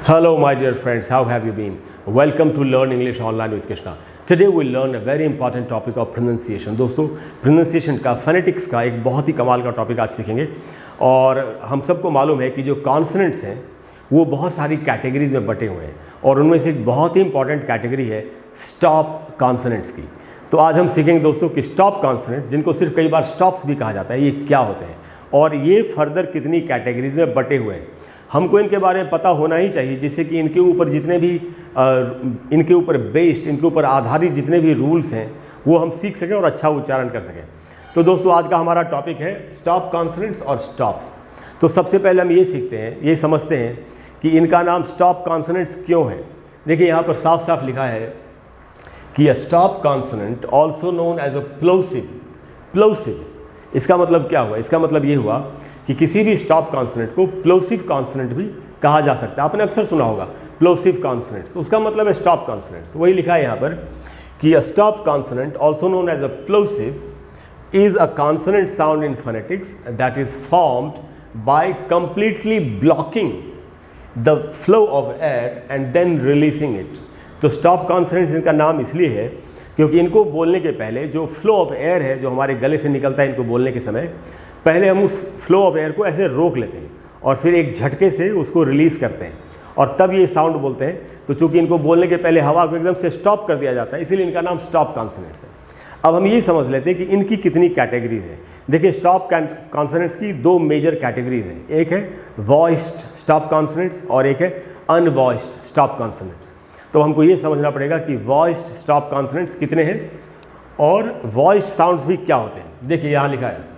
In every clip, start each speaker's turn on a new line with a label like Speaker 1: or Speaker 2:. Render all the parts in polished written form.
Speaker 1: Hello my dear friends, how have you been? Welcome to Learn English Online with Krishna. Today we'll learn a very important topic of pronunciation. दोस्तों pronunciation का phonetics का एक बहुत ही कमाल का topic आज सीखेंगे। और हम सबको मालूम है कि जो कॉन्सोनेंट्स हैं वो बहुत सारी कैटेगरीज में बटे हुए हैं और उनमें से एक बहुत ही इंपॉर्टेंट कैटेगरी है स्टॉप कॉन्सोनेंट्स की। तो आज हम सीखेंगे दोस्तों कि स्टॉप कॉन्सोनेंट्स, जिनको सिर्फ कई बार स्टॉप्स भी कहा जाता है, ये क्या होते हैं और ये फर्दर कितनी कैटेगरीज में बटे हुए हैं। हमको इनके बारे में पता होना ही चाहिए, जिससे कि इनके ऊपर जितने भी इनके ऊपर बेस्ड, इनके ऊपर आधारित जितने भी रूल्स हैं वो हम सीख सकें और अच्छा उच्चारण कर सकें। तो दोस्तों आज का हमारा टॉपिक है स्टॉप कॉन्सोनेंट्स और स्टॉप्स। तो सबसे पहले हम ये सीखते हैं, ये समझते हैं कि इनका नाम स्टॉप कॉन्सोनेंट्स क्यों है। देखिए यहाँ पर साफ साफ लिखा है कि a stop consonant also known as a plosive. Plosive इसका मतलब क्या हुआ? इसका मतलब ये हुआ कि किसी भी स्टॉप कॉन्सोनेंट को प्लोसिव कॉन्सोनेंट भी कहा जा सकता है। आपने अक्सर सुना होगा प्लोसिव कॉन्सोनेंट्स, उसका मतलब है स्टॉप कॉन्सोनेंट्स। वही लिखा है यहाँ पर कि a stop consonant also known as a plosive is a consonant sound in phonetics that is formed by completely blocking the flow of air and then releasing it. तो स्टॉप कॉन्सोनेंट्स इनका नाम इसलिए है क्योंकि इनको बोलने के पहले जो फ्लो ऑफ एयर है जो हमारे गले से निकलता है, इनको बोलने के समय पहले हम उस फ्लो ऑफ एयर को ऐसे रोक लेते हैं और फिर एक झटके से उसको रिलीज़ करते हैं और तब ये साउंड बोलते हैं। तो चूंकि इनको बोलने के पहले हवा को एकदम से स्टॉप कर दिया जाता है, इसीलिए इनका नाम स्टॉप कॉन्सोनेंट्स है। अब हम ये समझ लेते हैं कि इनकी कितनी कैटेगरीज हैं। देखिए स्टॉप कॉन्सोनेंट्स की दो मेजर कैटेगरीज हैं, एक है वॉइस्ड स्टॉप कॉन्सोनेंट्स और एक है अनवॉइस्ड स्टॉप कॉन्सोनेंट्स। तो हमको ये समझना पड़ेगा कि वॉइस्ड स्टॉप कॉन्सोनेंट्स कितने हैं और वॉइस्ड साउंड्स भी क्या होते हैं। देखिए यहाँ लिखा है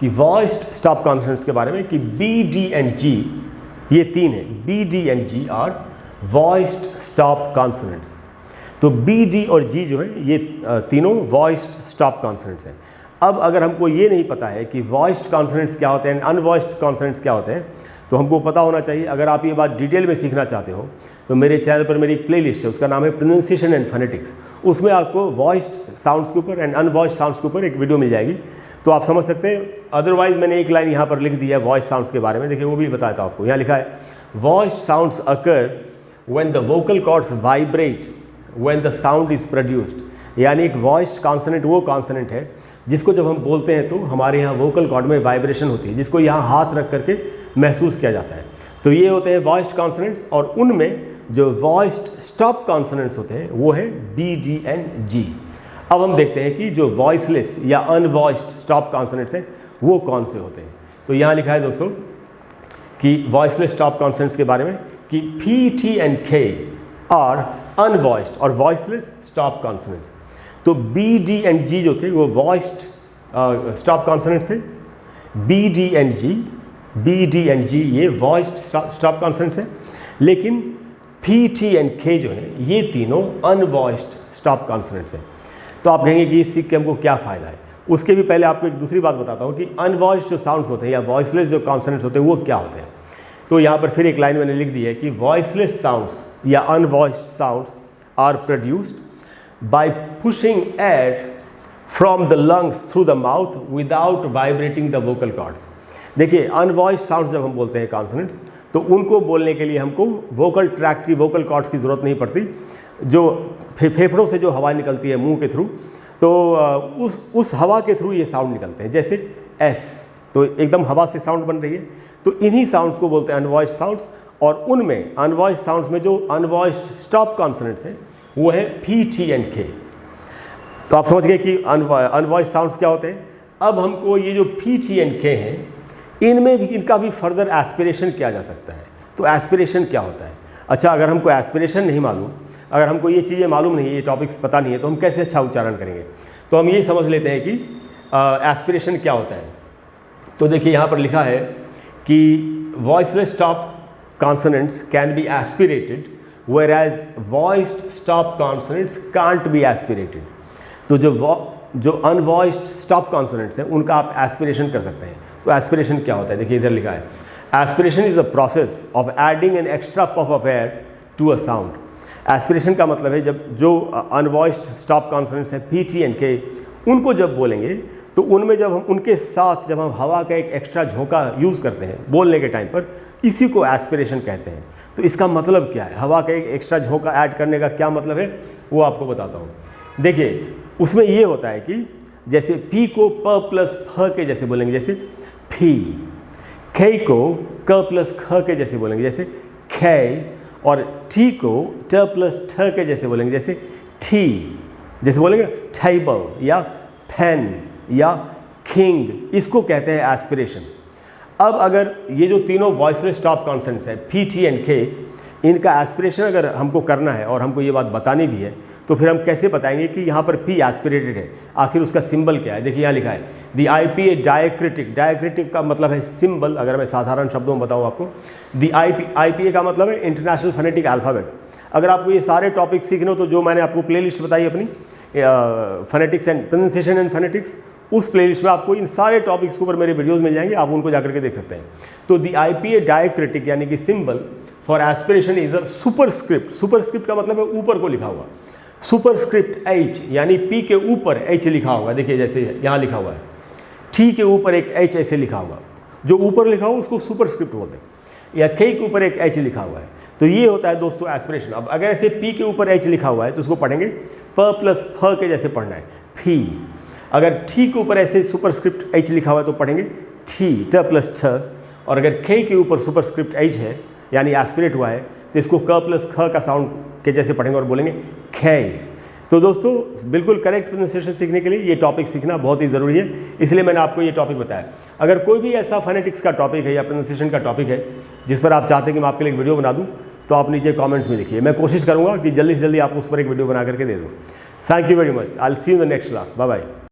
Speaker 1: कि वॉइस्ड स्टॉप कॉन्सोनेंट्स के बारे में कि बी, डी एंड जी, ये तीन है। B, D and G are voiced stop consonants. तो बी, डी और जी जो है ये तीनों वॉइस्ड स्टॉप कॉन्सोनेंट्स हैं। अब अगर हमको ये नहीं पता है कि वॉइस्ड कॉन्सोनेंट्स क्या होते हैं, अनवॉइस्ड कॉन्सोनेंट्स क्या होते हैं, तो हमको पता होना चाहिए। अगर आप ये बात डिटेल में सीखना चाहते हो तो मेरे चैनल पर मेरी एक प्लेलिस्ट है, उसका नाम है प्रोनाउंसिएशन एंड फोनेटिक्स। उसमें आपको वॉइस्ड साउंड्स के ऊपर एंड अनवॉइस्ड साउंड्स के ऊपर एक वीडियो मिल जाएगी, तो आप समझ सकते हैं। अदरवाइज मैंने एक लाइन यहाँ पर लिख दी है वॉइस साउंड्स के बारे में, देखिए वो भी बताता हूँ आपको। यहाँ लिखा है voice sounds occur when the vocal chords vibrate when the sound is produced. यानी एक वॉइस्ड कॉन्सोनेंट वो कॉन्सोनेंट है जिसको जब हम बोलते हैं तो हमारे यहाँ वोकल कॉर्ड में वाइब्रेशन होती है, जिसको यहाँ हाथ रख करके महसूस किया जाता है। तो ये होते हैं वॉइस्ड कॉन्सोनेंट्स और उनमें जो वॉइस्ड स्टॉप कॉन्सोनेंट्स होते हैं वो है बी, डी एंड जी। अब हम देखते हैं कि जो वॉइसलेस या अनवॉइस्ड स्टॉप कॉन्सोनेंट्स हैं वो कौन से होते हैं। तो यहाँ लिखा है दोस्तों कि वॉइसलेस स्टॉप कॉन्सोनेंट्स के बारे में कि P, T and K are unvoiced और वॉइसलेस स्टॉप कॉन्सोनेंट्स। तो बी, डी एंड जी जो थे वो वॉइस्ड स्टॉप कॉन्सोनेंट्स थे। B, D and G, B, D and G ये वॉइस्ड स्टॉप कॉन्सोनेंट्स हैं। लेकिन पी, टी एंड के जो है ये तीनों अनवॉइस्ड स्टॉप कॉन्सोनेंट्स हैं। तो आप कहेंगे कि सीख के हमको क्या फ़ायदा है। उसके भी पहले आपको एक दूसरी बात बताता हूँ कि अनवॉइस्ड जो साउंड्स होते हैं या वॉइसलेस जो कॉन्सोनेंट्स होते हैं वो क्या होते हैं। तो यहाँ पर फिर एक लाइन मैंने लिख दी है कि वॉइसलेस साउंड्स या unvoiced sounds are produced by pushing air from the lungs through the mouth without vibrating the vocal cords. देखिए अनवॉइस्ड साउंड्स जब हम बोलते हैं कॉन्सोनेंट्स, तो उनको बोलने के लिए हमको वोकल ट्रैक्ट की, वोकल कॉर्ड्स की ज़रूरत नहीं पड़ती। जो फेफड़ों से जो हवा निकलती है मुंह के थ्रू, तो उस हवा के थ्रू ये साउंड निकलते हैं। जैसे एस, तो एकदम हवा से साउंड बन रही है, तो इन्हीं साउंड्स को बोलते हैं अनवॉइस्ड साउंड्स। और उनमें अनवॉइस्ड साउंड्स में जो अनवॉइस्ड स्टॉप कॉन्सोनेंट्स हैं वो है पी, टी एंड के। तो आप समझ गए कि अनवॉइस्ड साउंड्स क्या होते हैं। अब हमको ये जो पी, टी एंड के हैं इनमें भी, इनका भी फर्दर एस्पिरेशन किया जा सकता है। तो एस्पिरेशन क्या होता है? अच्छा, अगर हमको एस्पिरेशन नहीं मालूम, अगर हमको ये चीज़ें मालूम नहीं है, ये टॉपिक्स पता नहीं है, तो हम कैसे अच्छा उच्चारण करेंगे। तो हम ये समझ लेते हैं कि एस्पिरेशन क्या होता है। तो देखिए यहाँ पर लिखा है कि voiceless stop consonants can be aspirated whereas voiced stop consonants can't be aspirated. तो जो अनवॉइस्ड स्टॉप कॉन्सोनेंट्स हैं उनका आप एस्पिरेशन कर सकते हैं। तो एस्पिरेशन क्या होता है? देखिए इधर लिखा है aspiration is a process of adding an extra puff of air to a sound. Aspiration का मतलब है जब जो अनवॉइस्ड स्टॉप कॉन्सोनेंट्स हैं पी, टी एंड के, उनको जब बोलेंगे तो उनमें जब हम उनके साथ जब हम हवा का एक एक्स्ट्रा झोंका यूज़ करते हैं बोलने के टाइम पर, इसी को एस्पिरेशन कहते हैं। तो इसका मतलब क्या है, हवा का एक एक्स्ट्रा झोंका ऐड करने का क्या मतलब है वो आपको बताता हूँ। देखिए उसमें ये होता है कि जैसे पी को प प्लस फ के जैसे बोलेंगे जैसे फी, खे को क प्लस ख के जैसे बोलेंगे जैसे खे, और टी को ट प्लस ठ के जैसे बोलेंगे जैसे ठी, जैसे बोलेंगे टेबल या फैन या किंग, इसको कहते हैं एस्पिरेशन। अब अगर ये जो तीनों वॉइसलेस स्टॉप कॉन्सेंट्स हैं पी टी एंड के, इनका एस्पिरेशन अगर हमको करना है और हमको ये बात बतानी भी है तो फिर हम कैसे बताएंगे कि यहाँ पर पी एस्पिरेटेड है, आखिर उसका सिंबल क्या है। देखिए यहाँ लिखा है दी IPA डायक्रिटिक, डायक्रिटिक का मतलब है सिंबल। अगर मैं साधारण शब्दों में बताऊँ आपको, दी IPA का मतलब है इंटरनेशनल फोनेटिक अल्फ़ाबेट। अगर आपको ये सारे टॉपिक सीखने हो तो जो मैंने आपको प्लेलिस्ट बताई अपनी phonetics and pronunciation and phonetics, उस प्लेलिस्ट में आपको इन सारे टॉपिक्स के ऊपर मेरे वीडियोस मिल जाएंगे, आप उनको जाकर के देख सकते हैं। तो दी IPA डायक्रिटिक यानी कि symbol for aspiration is a superscript. Superscript का मतलब है ऊपर को लिखा हुआ। सुपरस्क्रिप्ट H यानी P के ऊपर H लिखा होगा, देखिए जैसे यहाँ लिखा हुआ है, T के ऊपर एक H ऐसे लिखा होगा, जो ऊपर लिखा हो उसको सुपरस्क्रिप्ट बोलते हैं, या K के ऊपर एक H लिखा हुआ है। तो ये होता है दोस्तों एस्पिरेशन। अब अगर ऐसे P के ऊपर H लिखा हुआ है तो उसको पढ़ेंगे प प्लस फ के जैसे पढ़ना है फी। अगर T के ऊपर ऐसे सुपरस्क्रिप्ट H लिखा हुआ है तो पढ़ेंगे टी, ट प्लस ठ। और अगर K के ऊपर सुपरस्क्रिप्ट H है यानी एस्पिरेट हुआ है तो इसको क प्लस ख का साउंड के जैसे पढ़ेंगे और बोलेंगे खे। तो दोस्तों बिल्कुल करेक्ट प्रोनाउंसिएशन सीखने के लिए ये टॉपिक सीखना बहुत ही ज़रूरी है, इसलिए मैंने आपको ये टॉपिक बताया। अगर कोई भी ऐसा फोनेटिक्स का टॉपिक है या प्रोनाउंसिएशन का टॉपिक है जिस पर आप चाहते हैं कि मैं आपके लिए एक वीडियो बना दूं, तो आप नीचे कमेंट्स में लिखिए। मैं कोशिश करूंगा कि जल्दी से जल्दी आपको उस पर एक वीडियो बना करके दे दूँ। Thank you very much. I will see you in the next class. Bye bye.